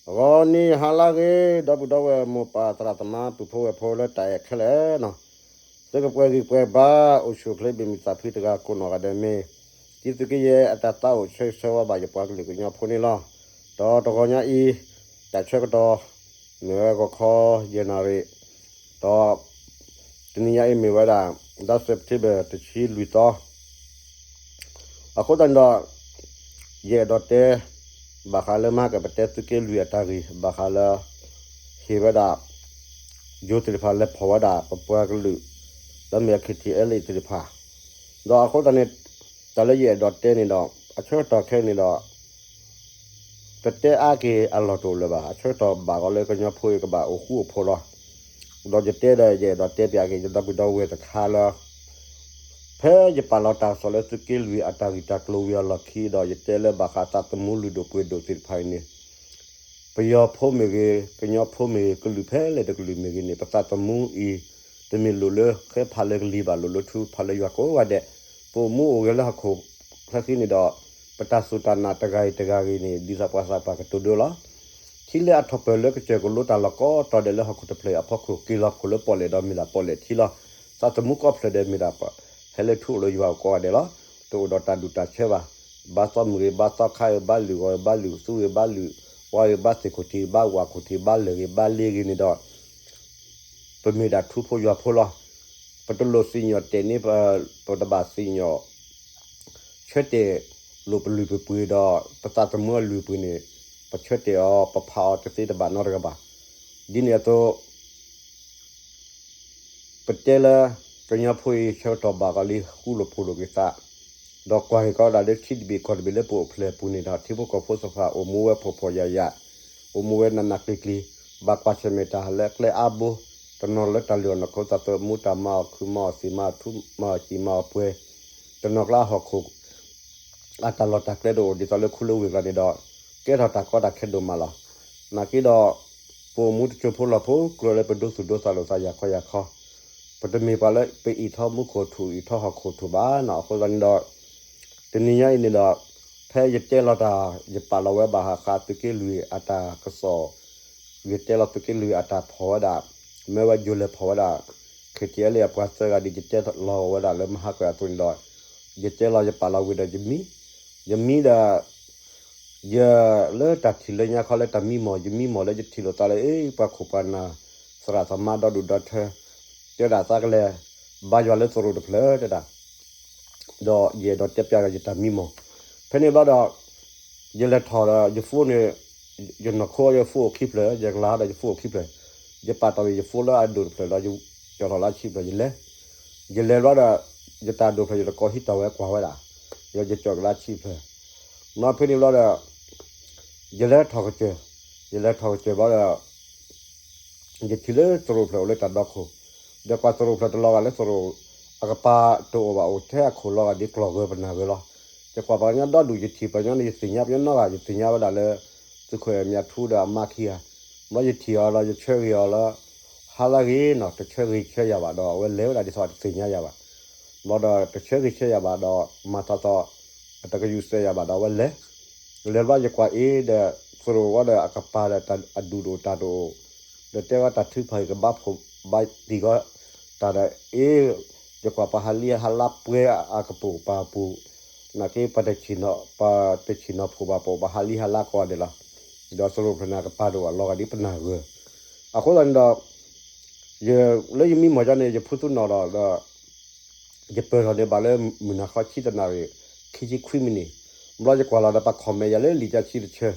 Roni halage dabu dawe mo pa tratama pupo e pole ta e kele no. Teka pwe ba o shukle bi mita pita ga kono ga de me. Kitu ki ye atata o che sewa ba ye pa le nya phoni la. To go nya I ta che ko me go kho ye na re. To tini ya I me wa da september te chi lui to. Ako dan da ye do te bakala ma ka pete tu ke lui atari bakala hibada yo te fa le phawada pa ka lu da me khiti ele te fa do ko da ne ta le ye do te ni do a che to ke ni do pete a ke a lo to le ba a che to ba ko le ko nya phu ka ba o khu pho lo do je te da ye do te pya ke da bu do we ta kha lo phe je pa lo ta so le tu ke lui atari ta klo ya la khi do ye te le ba ka ta tu mu lu do pu do te phai ni Paya po mege, kanya po me kulu pele de kulu mege ne patata mu I de me lule ke pale liba lule tu pale yako wade po mu ogela ko kasi ni da patasuta na tagai ni disa pasa pa ka todola chile atopele ke che kulu ta lako to de le ha ko te play apoko kila ko le pole da mila pole tila sa te mu ko ple de mila pa hele tu lo ywa ko de la to do ta du ta cheva ba sa mu ba sa khai ba lu su ba lu wa ba se ko ti ba wa ko ti ba le ni do pe mi da tu po yo po lo pe to lo sinyo te ni pa to da ba sinyo chete lo pe lu pe do pa ta mo lu pe ni pa chete o pa pa te da ba no ga ba di ne to pe te la kanya phui cho to ba ga li hu lo po lo ke sa do kwa ko da de chit bi ko bi le po ple pu ni da ti po ko fo so fa o mu we po ya o muwe na naklikli bakwa semeta lekle abu tono le talio na ko ta to muta ma khu ma si ma thu ma chi ma pwe tono la ho khu ata lo ta kledo di to le khulu wi ga de do ke ra ta ko da khedo mala na ki do po mu chu pho la pho klo le pe do su do sa lo sa ya kho pe de mi pa le pe I tho mu ko thu I tho ha ko thu ba na ko gan do tini ya ni do phe ye te la ta ye pa la we ba ha kha tu ke lui ata ka so ye te la tu ke lui ata pho da me wa ju le pho da ke te le pa sa ga di te lo wa da le ma ha ka tu ndo ye te la ye pa la we da ye mi da ye le ta ti le nya kha le ta mi mo le ye ti lo ta le e pa khu pa na sra sa ma da du da the te da sa le ba yo le so ro de ple da do ye do te pya ga ye ta mi mo Penny about you let her your phone you know call your full keeper you glad that you full keeper you part of your full I do play that you your la cheap you let rather you ta do play the call hit away qua you just your la cheap not penny lot you let talk to about you kill through play let a doco the quattro play the log a little agapa to over take a log a dick log over naจะกว่าปัญญาดอดูจิตปัญญาในสิ่งยับยันนอกจิตสิ่งยับได้เลยสุขมีทูดามาเคียมาจิตที่เราจะเชื่อเราฮาลากีเนาะจะเชื่อยาบาดอเวลเลวได้ที่สุดสิ่งยาบามาดอจะเชื่อยาบาดอมาต่อแต่ก็ยูเสียยาบาดอเวลเลว่าจะกว่าเดสโรว่าเดอากาปาเดตัดอดูโดตาโดเดเตว่าตัดถือไผ่กับบ้าผมใบดีก็ตัดจะกว่าปะฮัลเลียฮัลลับเปรอากาปูปาปูna ke pa te chino phu ba po ba hali hala ko de la do soro phna ka pa do lo ga di pna go a ko dan do ye le mi mo ja ne je phu tu no do je pe ro de ba le mu na kha chi ta na re ki ji khwi mi ni mo je kwa la da pa khome ya le li ja chi de che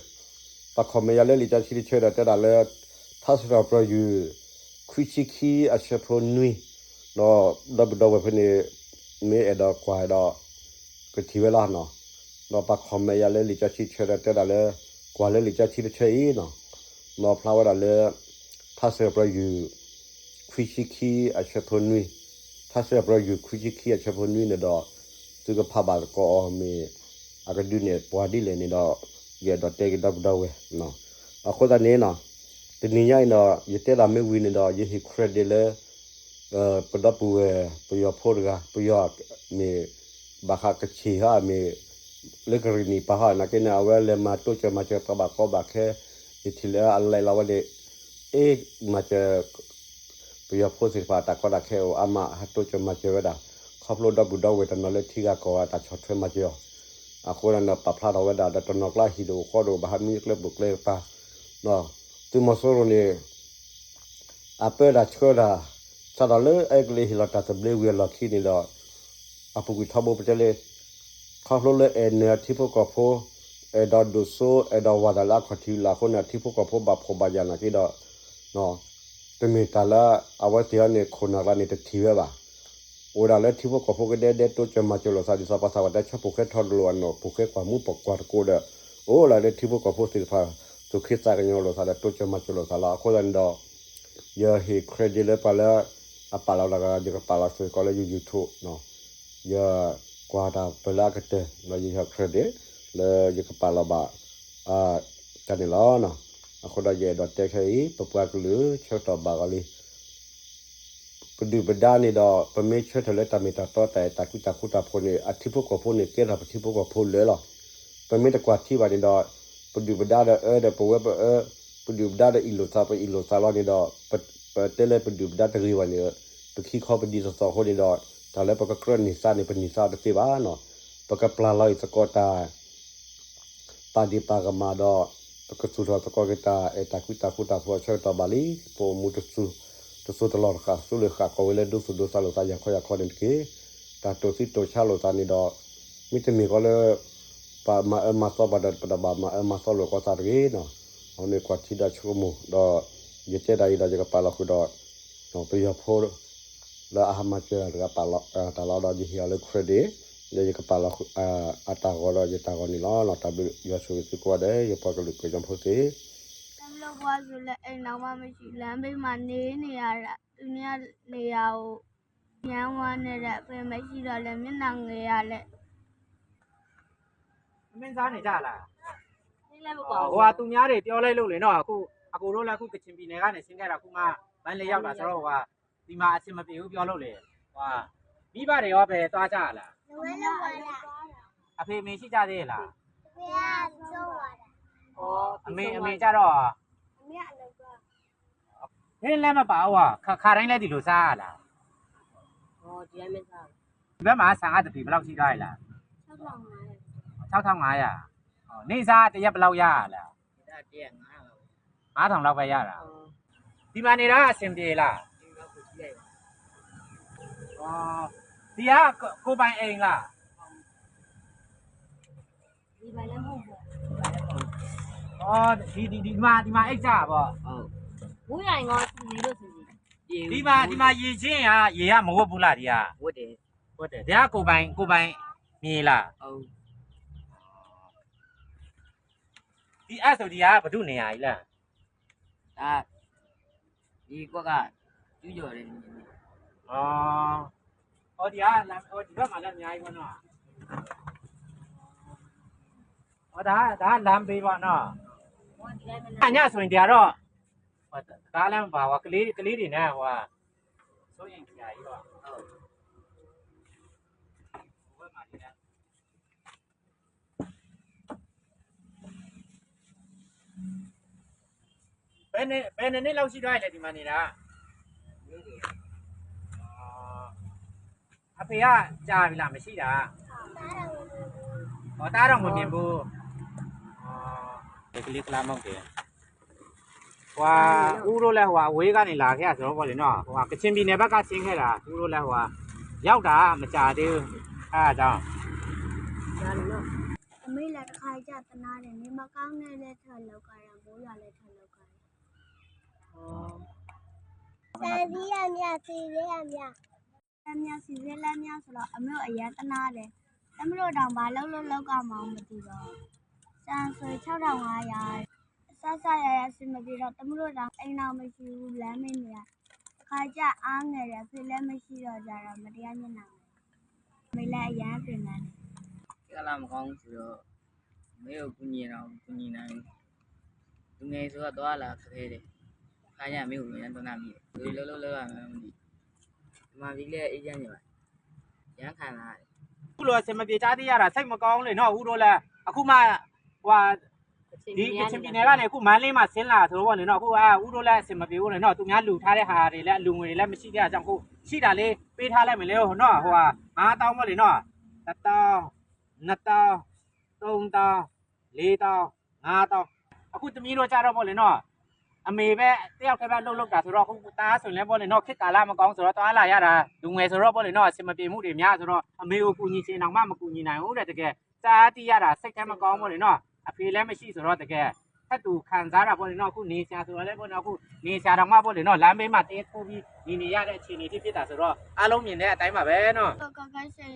pa khome ya le li ja chi de che da ta da le tha sra pro yu khwi chi ki a che pro nui do we phne me e do kwa do cái thiếu là nó bạc hòm mày lên lịch chi chơi ra tới là qua lên lịch chi chơi nó flower là lên thắt sợi bờ yu quy chi khi ở chỗ phun nuôi thắt sợi bờ yu quy chi khi ở chỗ phun nuôi nữa đó từ cái phá bạc có mi ở cái dunia qua đi lên đó giờ đó tới cái đâu đâu nó ở khu này nó từ này nó giờ tới là mấy win đó giờ hi credit lên bắt đầu bây giờ phô ra bây giờ mi baka kecil ha me lekari ni paha na kena awal le ma to che pa ba ko ba ke ทีละอะไรเราวันเดมาเจอไปยาพูดสิฟ้าตาก็ได้แค่อามาฮัตโตจะมาเจอได้ขับรถดับบุดาวเวทนั่นเลยที่ก็ว่าตาชดเชยมาเจอคนนั้นปรับพลาดเอาไว้ได้แต่ตอนนักล่าฮิโดก็ดูบ้านมีเล็บบุกเล็บตาเนาะตัวมาสู้นี่เปิดได้เชื่อได้สาดเลยไอ้กลีฮิลตาจะเบลวิลล์ขี้นี่ละปุกุทับบุปเจเลขับรถเลยเนื้อที่พวกกับพวกดอดูโซดอวาดาลาขทิลาคนที่พวกกับพวกแบบพบายานะที่ดอเนาะแต่มีแต่ละเอาไว้ที่นี่คนอะไรนี่จะทีเว่ะโอ้ดาเลยที่พวกกับพวกเด็ดตัวจะมาจุลสาดิสาภาษาวัดได้ชอบพวกทอดล้วนเนาะพวกความมุ่งปกกวาดกูเด้อโอ้ละเลยที่พวกกับพวกสิฟ้าตัวคิดใจกันอยู่ลสาตัวจะมาจุลสาละคนนั้นดอยาให้เครดิตเลยไปแล้วปาเราละก็จะปาเราช่วยก็เลยยูทูบเนาะยากว่าดาเปล่าก็เตะเราอยู่ให้เครดิตเลยจะปาเราบ้ากันนี่ล้อเนาะคนเราเยอะดอเตะแค่อีปปากหรือเชื่อต่อบากอะไรปดูปดานี่ดอปไม่เชื่อทะเลตามีตาต่อแต่ตาคุตาพนี่อธิพวกกับพนี่เกี่ยวกับที่พวกกับพเลยหรอปไม่ตะกว่าที่วันนี้ดอปดูปดาเดปเวบปดูปดาเดอิโลซาไปอิโลซาลอนี่ดอปเตเลปดูปดาตะรีวันนี้ปขี้ข้อปดีสอคนนี่ดอตาแล้วปกเคลื่อนนิสานี่เป็นนิสาตะตีบ้านเนาะปกปลาลอยสกอตาปาดีปากมาดอปกสุดสกอเกตาตาคุตาพอเชื่อต่อบาลีปมุตสุตลอดค่ะสุเลยค่ะก็เวลาดูสุดซาโลซาอยากขอเด่นกี้ตาตัวสิตัวชาโลซานี่ดอมิจะมีก็เลยปามาสอบัดปดบามาสอโลก็ซารีเนาะเอาในกว่าที่ได้ชั่วโมงดอเยเจได้ได้จะปาละคุดอเนาะไปยาโพแล้วอามาเจอกับปาละตาเราดอจิฮิอาเลเครดิตเดี๋ยวจะปาละอาตาก็ดอจะตาก็นี่ล้อเนาะตาบิยาสุสิกว่าได้ยาปากลุกจำพูดสิเราว่าสุดเลยไอ้น้องว่าไม่ใช่แล้วไม่มาเนี่ยละตัวเนี้ยเนี่ยยังวันเนี่ยเป็นไม่ใช่แล้วไม่นั่งเนี่ยแหละမင်းစားနေကြလားนี่แหละบอก ဟိုဟာသူများတွေပြောလိုက်လို့လေနော်အခုတို့လည်းအခုကချင်ပြည်နယ်ကနေဆင်းခဲ့တာခုမှမန်းလေးရောက်တာဆိုတော့ဟိုဟာဒီမှာအဆင်မပြေဘူးပြောလို့လေဟိုဟာမိဘတွေရောပဲသွားကြလားဝဲလို့ဝါတာအဖေမေရှိကြသေးလားဖေကကျော်ဝါတာအမေကြတော့အမေအလုပ်ကဟင်းလည်းမပါဘူးခါတိုင်းလည်းဒီလိုစားရလား ဒီတိုင်းမစားဒီဘက်မှာဆန်ကတပီဘယ်လောက်ရှိသွားလဲလား6500နေစားတရက်ဘယ်လောက်ရရလဲဒါတည်း9000လောက်ပဲရတာဒီမှာနေတာအဆင်ပြေလားဒီကကိုပိုင်အိမ်လားဒီပိုင်းလည်းမဟုတ်ဘူးဒီမှာအိတ်ကြပေါ့ဝိုင်းရင်တော့နေလို့စီစီဒီမှာရေချင်းရေကမဝတ်ဘူးလားဒီကဝတ်တယ်ဒီကကိုပိုင်မြေလားဟုတ်ဒီအဲ့ဆိုဒီကဘု து နေရာကြီးလားဒါဒီကွက်ကကျူးကျော်တယ်ဟောဒီကဒီဘက်မှာလည်းအများကြီးပေါ့နော်ဒါလမ်းပေးပါနော်ညဆိုရင်ဒီကတော့ဒါလည်းမပါဘူးကလေးတွေနဲ့ဟိုကစိုးရင်ကြာကြီးပါဟုတ်ဘယ်မှာဒီလဲဘယ်နှစ်လောက်ရှိသွားလဲဒီမှာနေတာအဖေကကြာပြီလားမရှိတာတားတော့မမြင်ဘူးကလေးကလာမောက်တယ်ဟွာဦးတို့လည်းဟွာအဝေးကနေလာခဲ့ရဆိုတော့ပေါ့လေနော်ဟွာကချင်ပြည်နယ်ဘက်ကဆင်းခဲ့တာဦးတို့လည်းဟွာရောက်တာမကြာသေးဘူးအဲ့ဒါကြောင့်ဒါလို့အမေလည်းတစ်ခါကြတနာတယ်နေမကောင်းနဲ့လည်းထလောက်ကြတာမိုးရလည်းထလောက်ကြတယ်ဆက်ပြီးရမြစီလေးရမြလက်မြစီလေးလက်မြဆိုတော့အမေအရန်တနာတယ်အမေတို့တောင်ဘာလောက်ကမှမသိတော့စံဆို6500ဆရစင်မပြေတော့တမလို့တောင်အိမ်တော်မရှိဘူးလမ်းမနေရခါကြအားငယ်တယ်ဖေလည်းမရှိတော့ကြတော့မတရားမျက်နှာမေလည်းအရန်ပြင်တယ်ကလာမကောင်းဆိုတော့မေကိုကူညီအောင်ကူညီနိုင်သူငယ်ဆိုတော့လာခခဲတယ်ခါရမေကိုရန်တော့နာမိတယ်လူလောရမယ်မသိဒီမှာဒီလေအေးချမ်းနေပါရန်ခံလာခုလိုအစင်မပြေချသေးရတာစိတ်မကောင်းလေနော်ဦးတို့လည်းအခုမှဟွာ ဒီကချင်ပြည်နယ်ကလည်းအခုမန်းလေးမှာဆင်းလာဆိုတော့ဗောလေနော်အခုဥတို့လည်းအစင်မပြေဘူးလေနော်သူများလူထားတဲ့ဟာတွေလည်းအလူငွေတွေလည်းမရှိတဲ့အကြောင်းကိုရှိတာလေးပေးထားလိုက်မယ်လေဟိုနော်ဟို9000ဗောလေနော်1000 2000 3000 4000 5000အခုသမီးတို့ကြတော့ဗောလေနော်အမေပဲတယောက်တည်းပဲလှုပ်တာဆိုတော့အခုတားဆိုရင်လည်းဗောလေနော်ခစ်ကာလမကောင်းဆိုတော့တွားလာရတာလူငယ်ဆိုတော့ဗောလေနော်အစင်မပြေမှုတွေများဆိုတော့အမေကိုကူညီချင်အောင်မကူညီနိုင်ဘူးတဲ့တကယ်စားတိရတာစိတ်ထဲမကောင်းဗောလေနော်အဖေလည်းမရှိဆိုတော့တကယ်ဖက်သူခံစားတာဗောလေနော်အခုနေချာဆိုတော့လည်းဗောနော်အခုနေချာတော့မှဗောလေနော်လမ်းဘေးမှာတင်းထိုးပြီးနေရတဲ့အခြေအနေဖြစ်တာဆိုတော့အားလုံးမြင်တဲ့အတိုင်းပါပဲနော် ကဆိုင်ရှိ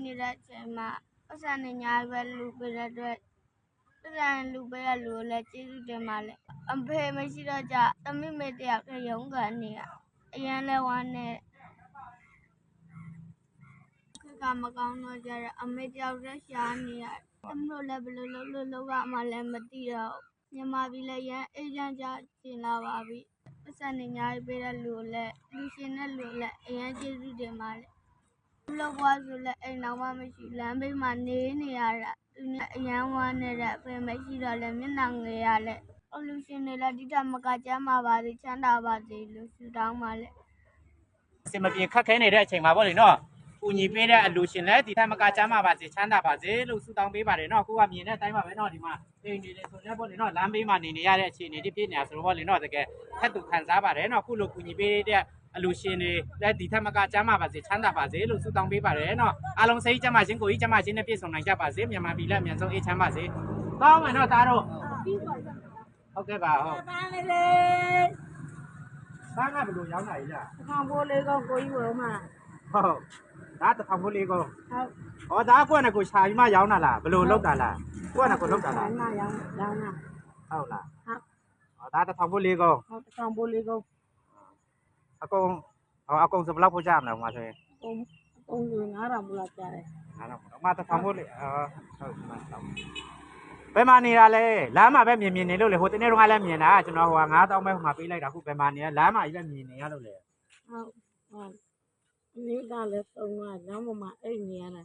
နေတဲ့အချိန်မှာပတ်စံနေညာပဲလူပေးတဲ့အတွက်ပတ်စံလူပေးရလူလည်းကျေးဇူးတင်ပါလေအဖေမရှိတော့ကြသမီးမေတယောက်တည်းရုံးကန်နေရအရန်လဲဝမ်းနဲ့ကမကောင်းတော့ကြတဲ့အမေတယောက်တည်းရှားနေရသမီးတို့လည်းဘယ်လိုလုပ်ကမှလည်းမသိတော့မြန်မာပြည်လည်းရန်အေဂျင့်ကြကျင်လာပါပြီပတ်စံနေညာပေးတဲ့လူလည်းလူရှင်တဲ့လူလည်းအရန်ကျေးဇူးတင်ပါလေလောက်ပွားဆိုလည်းအိမ်တော်မှမရှိလမ်းဘေးမှာနေရတာသူနဲ့အရန်ဝမ်းနေတဲ့အဖေမရှိတော့လည်းမျက်နှာငယ်ရလဲအလူရှင်တွေလည်းဒီထက်မကကျမ်းပါပါစေချမ်းသာပါစေလို့ဆုတောင်းပါလေ အစင်မပြေခက်ခဲနေတဲ့အချိန်မှာဗောလေနော်ကူညီပေးတဲ့အလူရှင်လည်းဒီထက်မကချမ်းသာပါစေချမ်းသာပါစေလို့ဆုတောင်းပေးပါတယ်နော်အခုကမြင်တဲ့အတိုင်းပါပဲနော်ဒီမှာအိမ်နေလေဆိုလည်းဗောလေနော်လမ်းဘေးမှာနေရတဲ့အခြေအနေတွေဖြစ်နေတာဆိုတော့ဗောလေနော်တကယ်ဖက်သူခံစားပါတယ်နော်အခုလိုကူညီပေးတဲ့အလူရှင်တွေလည်းဒီထက်မကချမ်းသာပါစေချမ်းသာပါစေလို့ဆုတောင်းပေးပါတယ်နော်အားလုံးစိတ်ချမ်းသာခြင်းကိုယ်ကြီးချမ်းသာခြင်းနဲ့ပြည့်စုံနိုင်ကြပါစေမြန်မာပြည်လည်းအမြန်ဆုံးအေးချမ်းပါစေတောင်းမယ်နော်သားတို့ဟုတ်ကဲ့ပါဟုတ်သားလေးသားကဘယ်လိုရောက်လာလဲ ခေါင်းပိုးလေးကိုကြီးဝယ်မှာ ဟုတ်ဒါတထောင်ဖို့လေးကို ဟုတ် ဟောဒါကွနဲ့ကိုခြာပြီးမှရောင်းတာလားဘယ်လိုလုပ်တာလားကွနဲ့ကိုလုပ်တာလား မှာရောင်းတာ ဟုတ်လား ဟုတ် ဟောဒါတထောင်ဖို့လေးကို ဟုတ်ခေါင်းပိုးလေးကို အကုန်ဆိုဘယ်လောက်ဖို့ကြမလဲဟိုမှာဆိုရင် အုံး900ဘူးလားကြားတယ် အဲ့တော့မှတထောင်ဖို့လေးဟုတ်မှတော့ဘယ်မှာနေတာလဲလမ်းမှာပဲမြင်နေလို့လေဟိုတနေ့တော့လည်းမြင်တာကျွန်တော်ဟိုက9000ပဲဟိုမှာပေးလိုက်တာခုဘယ်မှာနေလဲလမ်းမှာကြီးပဲမြင်နေရလို့လေ ဟုတ်မြို့သားလည်းသုံးကလမ်းပေါ်မှာအိတ်နေရတာ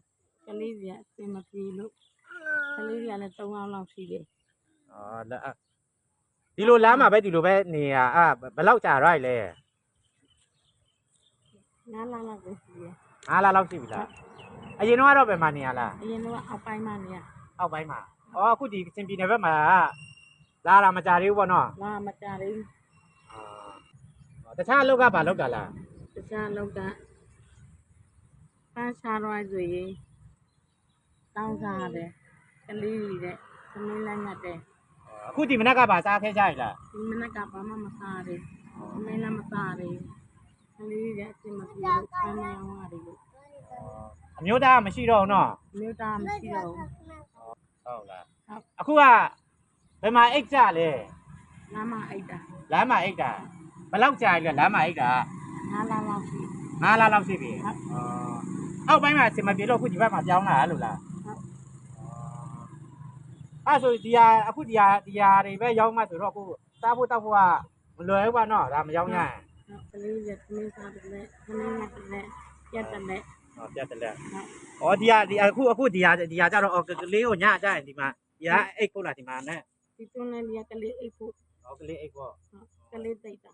ကလေးကြီးအစင်မပြေလို့ကလေးကြီးလည်း3အောင်လောက်ရှိတယ် ဒီလိုလမ်းမှာပဲဒီလိုပဲနေရဘယ်လောက်ကြာရိုက်လဲ နားလာလောက်ပဲရှိတယ် 9လလောက်ရှိပြီလားအရင်တော့ဘယ်မှာနေရလား အရင်တော့အောက်ပိုင်းမှာနေရ အောက်ပိုင်းမှာအခုဒီကချင်ပြည်နယ်ဘက်မှာလာတာမကြသေးဘူးပေါ့နော် လာမကြသေးဘူး တခြားအလုပ်ကဘာလုပ်တာလား တခြားလောက်ကပန်းချရွာဆိုရင်တောင်းစားတယ်ကလေးကြီးတဲ့သမီးလည်းငတ်တယ် အခုဒီမနက်ကဘာစားခဲ့ကြရလား ဒီမနက်ကဘာမှမစားသေးသမီးလည်းမစားသေးကလေးကြီးတဲ့အစင်မပြေလို့ဆမ်းနေအောင်ရတယ်လို့ အမျိုးသားမရှိတော့ဘူးနော် မြို့သားမရှိတော့ဘူး ဟုတ်လားအခုကဘယ်မှာအိတ်ကြလဲ လမ်းမအိတ်တာ လမ်းမှာအိတ်တာဘယ်လောက်ကြာလဲလမ်းမှာအိတ်တာ 9လလောက်ရှိ 9လလောက်ရှိပြီအောက်ပိုင်းမှာအစင်မပြေတော့အခုဒီဘက်မှာပြောင်းလာလို့လားအဲ့ဆိုဒီဟာအခုဒီဟာတွေပဲရောက်မှဆိုတော့အခုစားဖို့တောက်ဖို့ကမလွယ်ဘူးပါနော်ဒါမရောက်ရရင် ကလေးကြီးသမီးစားတယ်သမီးငတ်တယ်ပြတ်တယ် ပြတ်တယ်လက်အခုဒီဟာကြတော့ကလေးကိုညကြရင်ဒီမှာဒီဟာအိတ်ခုတ်လာဒီမှာနဲ့ ဒီတွန်းလေးကလေးအိတ်ဖို့ ကလေးအိတ်ပေါ့ ကလေးသိတာ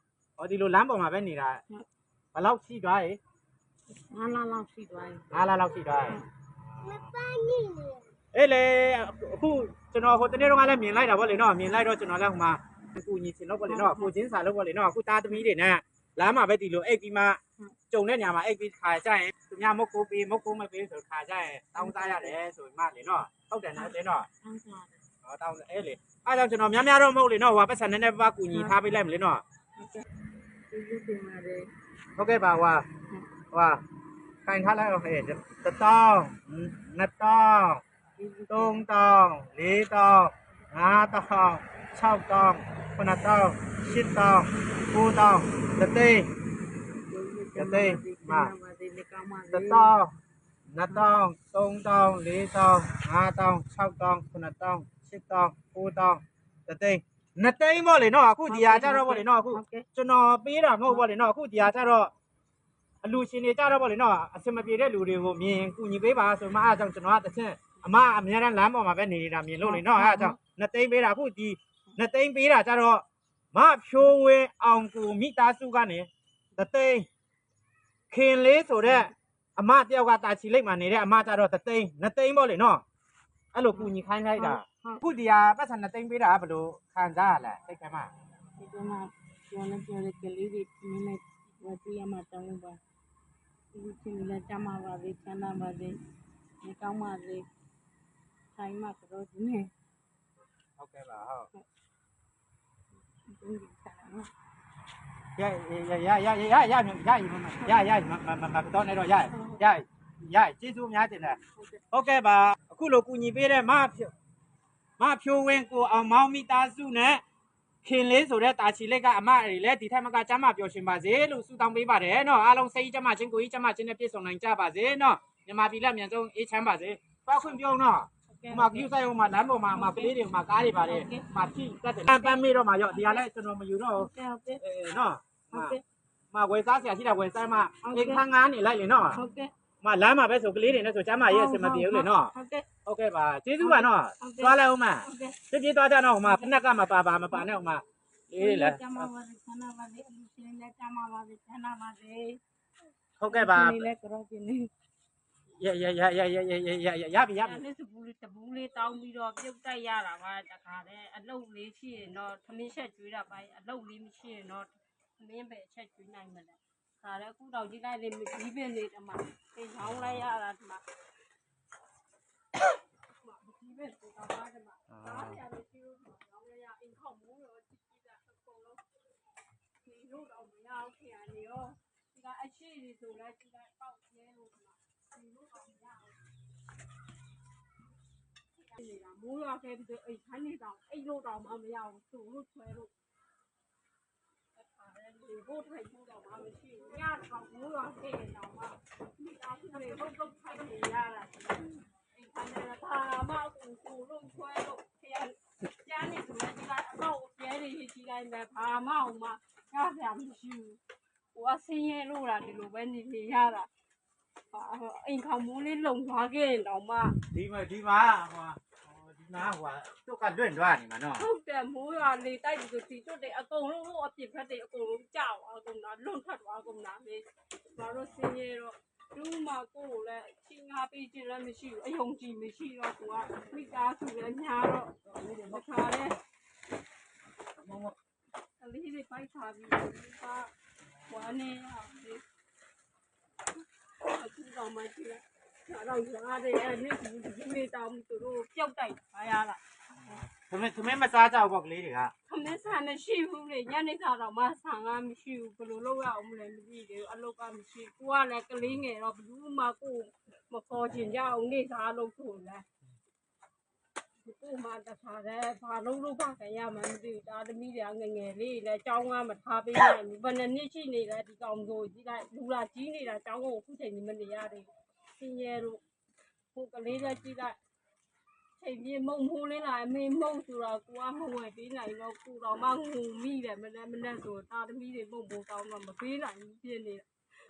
ဒီလိုလမ်းပေါ်မှာပဲနေတာဘယ်လောက်ရှိသွားရေ 9လလောက်ရှိသွားပြီ 9လလောက်ရှိသွားရေအေးလေအခုကျွန်တော်ဟိုတနေ့တော့လည်းမြင်လိုက်တာဗောလေနော်မြင်လိုက်တော့ကျွန်တော်လည်းဟိုမှာကူညီချင်တော့ဗောလေနော်ကိုချင်းစာလို့ဗောလေနော်အခုတားသမီးတွေနဲ့လမ်းမှာပဲဒီလိုအိတ်ပြီးမှကြုံတဲ့ညမှာအိတ်ပြီးခါကြရင်သူများမုတ်ကိုပေးမုတ်ကိုမပေးဆိုခါကြရင်တောင်းစားရတယ်ဆိုမှလေနော်ဟုတ်တယ်နော်လေနော် တောင်းစားတယ် တောင်းအေးလေအားကြောင့်ကျွန်တော်များတော့မဟုတ်လေနော်ဟိုပတ်စံနည်းနည်းပါကူညီထားပေးလိုက်မလေနော် ဒီလိုတင်ပါတယ် ဟုတ်ကဲ့ပါဟွာခိုင်ထားလိုက်အောင်ဟဲ့1000 2000 3000 4000 5000 6000 9000 8000 9000တသိန်း မှာဒီလေကောင်းပါလေ 1000 2000 3000 4000 5000 6000 9000 8000 9000တသိန်း2သိန်းပေါ့လေနော်အခုဒီဟာကြတော့ပေါ့လေနော်အခုကျွန်တော်ပေးတာမဟုတ်ပေါ့လေနော်အခုဒီဟာကြတော့အလူရှင်တွေကြတော့ပေါ့လေနော်အစင်မပြေတဲ့လူတွေကိုမြင်ကူညီပေးပါဆိုမှအားကြောင့်ကျွန်တော်ကတစ်ချက်အမအများအားလမ်းပေါ်မှာပဲနေနေတာမြင်လို့လေနော်အားကြောင့် နှစ်သိန်းပေးတာအခုဒီနှစ်သိန်းပေးတာကြတော့မဖြိုးဝင်းအောင်ကိုမိသားစုကနေတစ်သိန်းခင်လေးဆိုတဲ့အမတယောက်ကတာချီလိုက်မှနေတဲ့အမကြတော့တစ်သိန်းနှစ်သိန်းပေါ့လေနော်အဲ့လိုကူညီခိုင်းလိုက်တာအခုဒီဟာပတ်စံနှစ်သိန်းပေးတာဘယ်လိုခံစားရလဲစိတ်ကမှ ဒီကမှာကျော်နေကျော်တဲ့ကလေးတွေနည်းနည်းဝတ်ပြရမှာတောင်းပါဒီချင်းလည်းကြမှာပါပဲချမ်းသာပါစေဒီကောင်းပါစေဆိုင်မှာတော့ဒီနေ့ ဟုတ်ကဲ့ပါဟုတ် ဒီဒီစားနော် ရမတော့နဲ့တော့ရကျေးဇူးများတင်တယ်ဟုတ်ကဲ့ပါအခုလိုကူညီပေးတဲ့မဖြိုးဝင်းကိုအောင်မောင်မိသားစုနဲ့ခင်လေးဆိုတဲ့တာချီလက်ကအမတွေလည်းဒီထက်မကကျမ်းမာပျော်ရွှင်ပါစေလို့ဆုတောင်းပေးပါတယ်နော်အားလုံးစိတ်ကျမ်းမာခြင်းကိုယ်ကြီးကျမ်းမာခြင်းနဲ့ပြည့်စုံနိုင်ကြပါစေနော်မြန်မာပြည်လက်မြန်ဆုံးအေးချမ်းပါစေပေါ့ခွင့်ပြုံးနော်ဟိုမှာကျူဆိုင်ဟိုမှာလမ်းပေါ်မှာကလေးတွေမှာကားတွေပါတယ်မှာဖြိတတ်တယ်ပန်းမေးတော့မှာရော့ဒီကလည်းကျွန်တော်မယူတော့ ဟုတ်ကဲ့ နော်မဝယ်စားဆရာရှိတာဝယ်စားမအိမ်ခန်းငားနေလိုက်လေနော် ဟုတ်ကဲ့ မလမ်းမှာပဲဆိုကလေးတွေနဲ့ဆိုကျမ်းမာရဲ့အစမပြေဘူးလေနော် ဟုတ်ကဲ့ ဟုတ်ကဲ့ပါကျေးဇူးပါနော်သွားလိုက်အောင်မ ဟုတ်ကဲ့ ပြည့်သွားကြတော့ဟိုမှာဖနက်ကမပါနဲ့ဟိုမှာအေးလေ ကြမှာပါစေချမ်းသာပါစေအလူရှင်လည်းကြမှာပါစေချမ်းသာပါစေ ဟုတ်ကဲ့ပါ ဒီလည်းကြောပြနေ ရပြီ အဲ့စဘူးလေးတဘူးလေးတောင်းပြီးတော့ပြုတ်တိုက်ရတာပါတခါတည်းအလုတ်လေးရှိရင်တော့သမင်းချက်ကျွေးတာပါအလုတ်လေးမရှိရင်တော့သမင်းပဲအချက်ကျွေးနိုင်မလဲခါလည်းအခုတော့ဒီလိုက်လေးဒီပင်လေးတမသိချောင်းလိုက်ရတာဒီမှာဒီပင်တော့ပါဒီမှာအားရလို့ရှိလို့တော့ရအိမ်ခေါက်မိုးရောကြည့်ကြတာအကုန်လုံးဒီလို့တော့မရဘူးခင်ဗျာနေရောဒီကအရှိတွေဆိုလဲဒီကပေါက်ကျဲလို့ဒီမှာဒီလို့တော့မရဘူးနေတာမိုးရွာခဲ့ပြီးတော့အိမ်ခန်းနေတော့အိမ်လို့တော့မရဘူးသူ့လို့ဆွဲလို့ဒီဘိုးထိုင်ဖို့တော့မရှိဘူးညတော့မိုးရွာခဲ့တော့မှဒီအားဖြင့်လေဘုတ်ဘုတ်ထိုင်နေရတာအိမ်ခန်းနေတာဘာမှကိုလို့ဆွဲလို့ခရကျန်းနေဆိုရင်ဒီကအတော့ကျဲနေကြီးတိုင်းပဲဘာမှအောင်မရကြမရှိဘူးဟိုအစင်းရဲလို့လားဒီလိုပဲနေနေရတာအိမ်ခေါမိုးလေးလုံသွားခဲ့တော့မှ ဒီမှာဟိုတို့ကလွင့်သွားနေမှာနော် ဟုတ်တယ်မိုးရွာလေတိုက်ပြီးတော့ဒီကျွတ်တွေအကုန်လုံးအပြစ်ဖက်တွေအကုန်လုံးကြောက်အောင်ကုန်တာလွန်ထက်သွားကုန်တာလေဘာလို့စင်းရဲတော့လူမကိုလည်းချင်းငါပေးခြင်းလည်းမရှိဘူးအယုံကြည်မရှိတော့သူကမိသားစုလည်းညားတော့မခါလဲအလေးတွေပိုက်ထားပြီးကဝါနေအောင်လေအခုတော့မှကြည့်လိုက်တော့ရတယ်အဲ့ဒီမိတောင်သူတို့ပျောက်တိုက်ပါရလား သမင်းမစားကြဘူးပေါ့ကလေးတွေက သမင်းစားမရှိဘူးလေညနေစားတော့မှဆန်ကမရှိဘူးဘယ်လိုလုပ်ရအောင်မလဲမသိသေးဘူးအလုပ်ကမရှိကိုကလည်းကလေးငယ်တော့ဘူးမှကိုမခေါ်ချင်ကြအောင်နေစားလို့ဆိုလဲကိုမှတခါတည်းဘာလို့ဘာကြရမှမသိဘူးဒါသမီးတွေကငငယ်လေးလည်းကြောင်းကမထားပေးနိုင်ဘူးဘယ်နှစ်ရှိနေလဲဒီကောင်ဆိုကြီးလိုက်လူလာကြီးနေတာကြောင်းကိုအခုချိန်ကြီးမနေရသေးဘူးစင်ရဲတို့ကိုကလေးလည်းကြီးလိုက်ချိန်ပြမုံမိုးလေးလာမင်းမုံဆိုတော့ကိုကမဝယ်ပေးနိုင်တော့ကိုတော့မငုံမိတယ်မနဲ့ဆိုဒါသမီးတွေမုံမိုးကောင်းတော့မပေးနိုင်ဘူးပြင်းနေ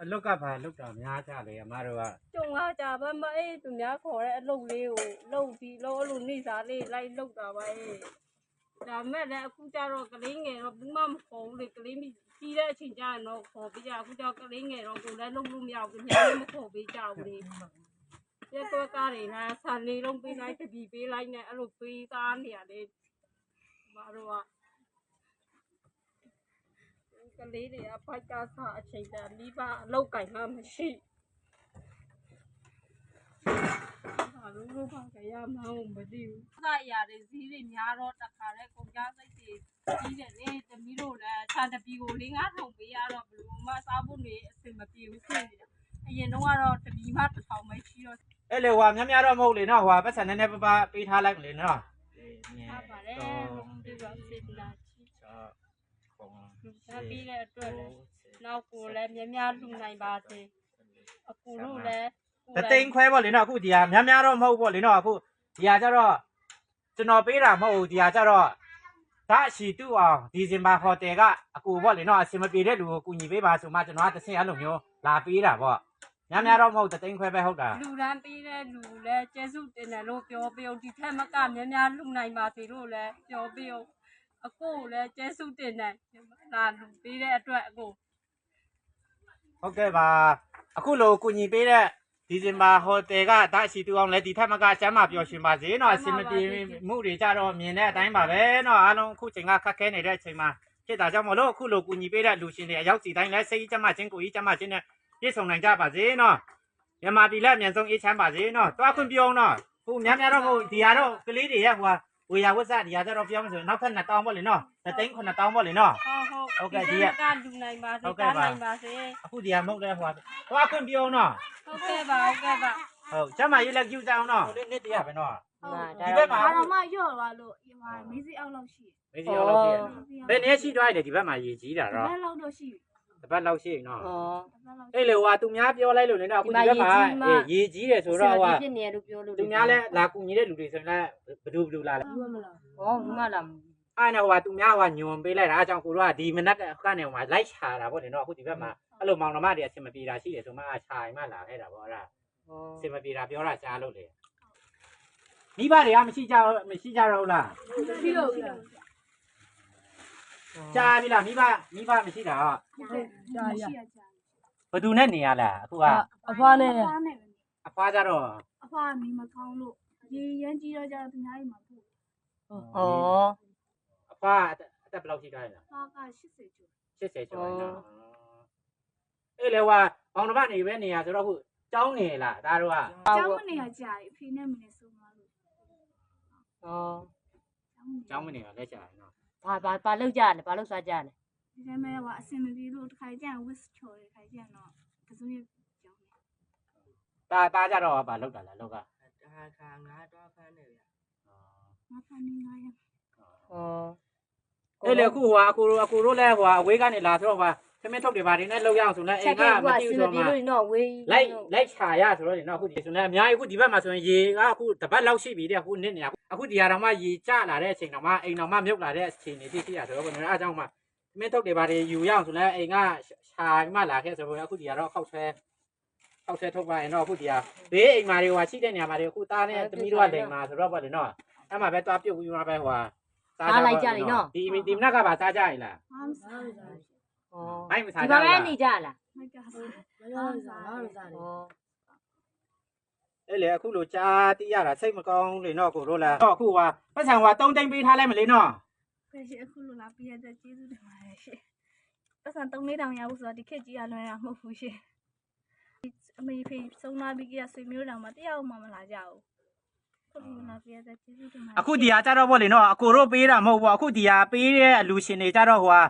အလုတ်ကဘာလုတ်တာများကြလေအမတို့က ကျုံလာကြပါမအေးသူများခေါ်တဲ့အလုပ်လေးကိုလှုပ်ပြီးလှုပ်လို့နေစားလေးလိုက်လှုပ်တာပါအေးဒါမဲ့လည်းအခုကျတော့ကလေးငယ်တော့ဘူးမှမခေါ်ဘူးလေကလေးကြီးတဲ့အချိန်ကျရင်တော့ခေါ်ပေးကြအခုကျတော့ကလေးငယ်တော့ကိုလည်းလှုပ်လို့မရဘူးညလည်းမခေါ်ပေးကြဘူးလေကျတော့ကားတွေလားဆန်လေးလုံးပေးလိုက်တပြီပေးလိုက်နဲ့အဲ့လိုပေးသားနေရတယ်ဘာလို့ကလေးတွေကဖိုက်ကစားအချိန်တည်းမိဘအလောက်ကင်မှမရှိဘာလို့ဘာကြရမအောင်မသိဘူး။စားရတဲ့ဈေးတွေများတော့တခါလဲကုန်ကြစိတ်တွေကြီးတယ်လေ။သမီးတို့လည်းခြံတပီကို4-5ထောင်ပေးရတော့ဘယ်လိုမှစားဖို့နေအဆင်မပြေဘူးဖြစ်နေတာ။အရင်တော့ကတော့တပီမှ1,000ပဲရှိတော့ အဲ့လေဟွာများတော့မဟုတ်လေနော်ဟွာပတ်စံနည်းနည်းပပပေးထားလိုက်မလေနော် ထားပါလေ။ဒီတော့စစ်လာချီဒါပြီးတဲ့အတွက်နောက်ကိုလည်းများလူနိုင်ပါစေ။အခုတို့လည်း တသိန်းခွဲပေါ့လေနော်အခုဒီဟာများတော့မဟုတ်ပေါ့လေနော်အခုဒီဟာကျတော့ကျွန်တော်ပေးတာမဟုတ်ဘူးဒီဟာကျတော့ဒါရှိတူအောင်ဒီဇင်ဘာဟိုတယ်ကအကူပေါ့လေနော်အစင်မပြေတဲ့လူကိုကူညီပေးပါဆိုမှကျွန်တော်ကတစ်ဆင့်အဲ့လိုမျိုးလာပေးတာပေါ့ များတော့မဟုတ်တိန်ခွဲပဲဟုတ်တာ လူရန်ပေးတဲ့လူလည်းကျေစုတင်တယ်လို့ပြောပြအောင်ဒီထက်မကများလူနိုင်ပါစေလို့လည်းပြောပြအောင်အကိုလည်းကျေစုတင်တယ်လာလူပေးတဲ့အတွက်အကို ဟုတ်ကဲ့ပါအခုလိုကုညီပေးတဲ့ဒီဇင်ဘာဟိုတယ်ကတာရှိတူအောင်လဲဒီထက်မကကျမ်းမာပျော်ရွှင်ပါစေနော်အစင်မပြေမှုတွေကြတော့မြင်တဲ့အတိုင်းပါပဲနော်အားလုံးအခုချိန်ကခက်ခဲနေတဲ့အချိန်မှာဖြစ်တာကြောင့်မလို့အခုလိုကုညီပေးတဲ့လူရှင်တွေအရောက်စီတိုင်းလဲစိတ်ကျမ်းမာခြင်းကိုယ်ကြီးကျမ်းမာခြင်းနဲ့ပြည့်စုံနိုင်ကြပါစေနော်မြန်မာပြည်လက်အမြန်ဆုံးအေးချမ်းပါစေနော်တွားခွင့်ပြုံးနော်ခုများတော့မဟုတ်ဒီဟာတော့ကလေးတွေရဲ့ဟိုဝေယဝတ်စဒီဟာကြတော့ပြောမှဆိုနောက်ထပ်2000ပေါ့လေနော်3000 9000ပေါ့လေနော် ဟုတ်ကဲ့ဒီကလူနိုင်ပါစေတာနိုင်ပါစေ အခုဒီဟာမဟုတ်တဲ့ဟိုတွားခွင့်ပြုံးနော် ဟုတ်ကဲ့ပါဟုတ်ကျမရေးလက်ကျူကြအောင်နော်ဒီနေ့တရပဲနော်ဒီဘက်မှာ ဘာတော့မှရော့သွားလို့ဒီမှာမီးစီအောက်လောက်ရှိ မေးစီအောင်လို့ရှိရဘယ်နည်းရှိသွားတယ်ဒီဘက်မှာရေးကြီးတာ တယ် တော့ ဘယ်လောက်တော့ရှိ တပတ်လောက်ရှိနော် 哦， အဲ့လေဟိုသူများပြောလိုက်လို့နေတော့အခုဒီဘက်မှာရေးကြီးတယ်ဆိုတော့ဟို ဖြစ်နေလို့ပြောလို့ သူများလဲလာကူညီတဲ့လူတွေဆိုရင်လည်းဘဒူလာလဲ 哦，ငါလာ အဲ့နဲ့ဟိုသူများဟိုညွန်ပေးလိုက်တာအကြောင်းကိုတို့ကဒီမနက်ကနေဟိုမှာလိုက်ချတာပေါ့နေတော့အခုဒီဘက်မှာအဲ့လိုမောင်နှမတွေအဆင်မပြေတာရှိတယ်ဆိုမှအချာမှလာခဲ့တာပေါ့အဲ့ဒါအဆင်မပြေတာပြောတာကြားလို့လေမိဘတွေကမရှိကြတော့လား ရှိတော့ဘူး ကြားပြီလားမိဘမရှိတာ ကြာရကြာ ဘသူနဲ့နေရလားအခုကအ ဖွားနဲ့ ဖားနေ အဖွားကြတော့ အဖမီးမကောင်းလို့ရေရမ်းကြီးတော့ကြာသူများကြီးမှာပို့ 哦， အဖွားအသက်ဘယ်လောက်ရှိထားလဲ ဖားက80ကျော် 80ကျော်နော်အဲ့လေဟိုဘောင်တစ်ပတ်နေပဲနေရဆိုတော့အခုကျောင်းနေလားဒါတို့က ကျောင်းမနေရကြာအဖေနဲ့မနေဆုံးသွားလို့ 哦， ကျောင်းမနေရလက်ချာနော် ဘာလောက်ကြလဲဘာလောက်စားကြလဲ ဒီထဲမှာကအစင်မပြေလို့တစ်ခါကျရင်ဝစ်ချော်တယ်တစ်ခါကျရင်တော့ကစုံရကျောင်းနေ တာကြတော့ဘာလောက်တာလဲလောက်က ငါတော့ဖမ်းနေဗျာ ငါဖမ်းနေငါရ 哦， အဲ့လေအခုဟိုအကိုတို့လဲဟိုအဝေးကနေလာဆိုတော့ဟိုသမင်းထုတ်တွေဘာတွေနဲ့လောက်ရအောင်ဆိုလဲအိမ်ကမတိဆိုမှ တော့ဝေး လိုက်ချာရဆိုတော့ဒီနော်အခုဒီဆိုလဲအများကြီးအခုဒီဘက်မှာဆိုရင်ရေကအခုတပတ်လောက်ရှိပြီတဲ့အခုနစ်နေအခုဒီဟာတော့မှရေကျလာတဲ့အချိန်တော့မှအိမ်တော်မှမြုပ်လာတဲ့အချိန်တွေဖြစ်ရဆိုတော့ဘယ်လိုလဲအားကြောင့်မှသမင်းထုတ်တွေဘာတွေယူရအောင်ဆိုလဲအိမ်ကချာမှလာခဲ့ဆိုတော့အခုဒီကတော့ခောက်ဆွဲထုတ်ပါရင်တော့အခုဒီဟာဘေးအိမ်မာတွေဟိုရှိတဲ့နေရာမှာတွေအခုသားနဲ့သမီးတို့ကလိန်မာဆိုတော့ပေါ့လေနော်အဲ့မှာပဲတွားပြုတ်ပြီးမှပဲဟိုဒီမနက်ကပါစားကြရလား ဘာမှစားရကြ 哦， မိုက်မစား ဒီ ကြ မှာ ဘူး ပဲ လား နေကြလား မိုက်ကစား 哦， အဲ့လေအခုလိုကြားတိရတာစိတ်မကောင်းလေနော်ကိုတို့လားတော့အခုဟာပတ်စံဟို3သိန်းပေးထားလိုက်မလေးနော် ဖယ်ရှိအခုလိုလာပြရတဲ့ကျေးဇူးတင်ပါတယ်ရှင်ပတ်စံ3-4တောင်ရဖို့ဆိုတော့ဒီခက်ကြီးရလွန်ရမဟုတ်ဘူးရှင်အမေဖေဆုံးလာပြီးကဆွေမျိုးတောင်မှတယောက်မှမလာကြဘူးခုလိုလာပြရတဲ့ကျေးဇူးတင်ပါတယ် အခုဒီဟာကြတော့ဗောလေနော်အကိုတို့ပေးတာမဟုတ်ဘူးအခုဒီဟာပေးတဲ့အလူရှင်တွေကြတော့ဟိုဟာ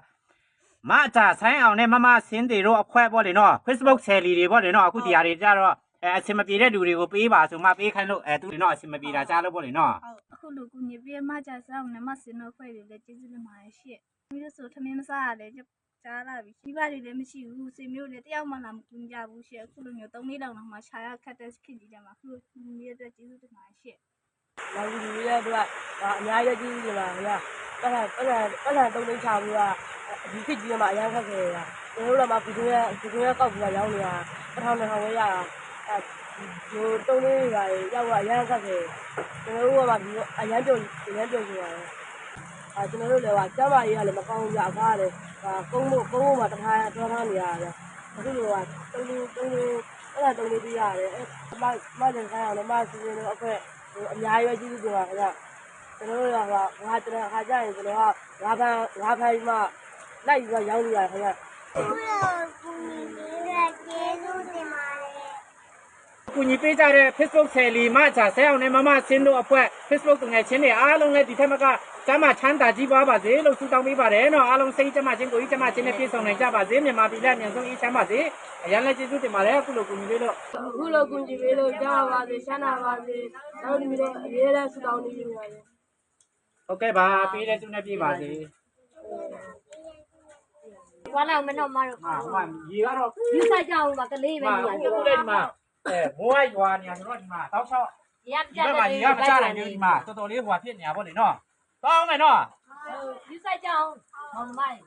မအတာဆိုင်းအောင်နဲ့မမစင်းတွေတို့အခွဲဗောလေနော် Facebook ဆယ်လီတွေဗောလေနော်အခုဒီဟာတွေကြတော့အစင်မပြေတဲ့လူတွေကိုပေးပါဆိုမှပေးခိုင်းလို့သူတွေတော့အစင်မပြေတာကြားလို့ဗောလေနော် အခုလိုကူညီပေးမှကြစားအောင်နဲ့မစင်တော့ဖွဲ့တွေလည်းကျေးဇူးတင်ပါတယ်ရှင့်ပြီးလို့ဆိုထမင်းမစားရလဲကြားလာပြီကြီးပါတွေလည်းမရှိဘူးစေမျိုးလည်းတယောက်မှလာမကူညီကြဘူးရှင့်အခုလိုမျိုး3-4တောင်လောက်မှခြာရခတ်တဲ့ခက်ကြီးကြမှာအခုလိုကူညီရတဲ့ကျေးဇူးတင်ပါတယ်ရှင့် နောက်ဒီရတော့အများကြီးကြီးနေပါဗျာပတ်လာတုံးသိချဘူးကဒီဖြစ်ကြီးမှာအရင်ခက်ခဲ့တာကျွန်တော်တို့ကမှဒီကွန်းကောက်ပြီးရောင်းနေတာ1000ဝဲရတာဒီတုံးလေးတွေရောက်ကအရင်ခက်ခဲ့ကျွန်တော်တို့ကမှဒီအရင်ပြုံနေရတယ်ကျွန်တော်တို့လည်းကျမကြီးကလည်းမကောင်းဘူးအဖားလည်းကုန်းဖို့မှာတခါတော့ထားနေရတယ်အခုလိုကတုံးလေးပြရတယ်မကျန်ခိုင်းအောင်လည်းမစီစဉ်လို့အခွင့်အများကြီးပဲကျေးဇူးတင်ပါခင်ဗျကျွန်တော်တို့ကခါကြရင်ကျွန်တော်ကငါးဖမ်းမှလိုက်ပြီးရောင်းနေရခင်ဗျ အခုလိုကူညီပေးတဲ့ကျေးဇူးတင်ပါတယ် ကူညီပေးကြတဲ့ Facebook ဆယ်လီမအတာဆိုင်းအောင်နဲ့မမစင်းတို့အဖွဲ Facebook ငယ်ချင်းတွေအားလုံးလည်းဒီထက်မကကျမချမ်းသာကြီးပွားပါစေလို့ဆုတောင်းပေးပါတယ်နော်အားလုံးစိတ်ကျမချင်းကိုယ်ကြီးကျမချင်းနဲ့ပြည့်စုံနိုင်ကြပါစေမြန်မာပြည်လက်အမြန်ဆုံးအေးချမ်းပါစေအရန်လည်းကျေးဇူးတင်ပါတယ်အခုလိုကူညီပေးလို့ အခုလိုကူညီပေးလို့ကြားပါစေချမ်းသာပါစေနောက်ဒီလိုအရေးလဲဆုတောင်းနေကြပါတယ် ဟုတ်ကဲ့ပါပေးတဲ့သူနဲ့ပြပါစေ ဘွားလောက်မတော့မတော့ ဟာဟိုရေကတော့ ယူဆိုင်ကြအောင်ပါကလေးပဲ ဒီ နေရ အခုလည်းဒီမှာမိုးရွာနေရဆိုတော့ဒီမှာတောက်လျှောက် ရ ဒီဘက်မှာရေကမချနိုင်ဘူးဒီမှာတော်တော်လေးဟိုဖြစ်နေရပါလေနော်တောင်းမယ်နော် ယူဆိုင်ကြအောင်မောင်မလေး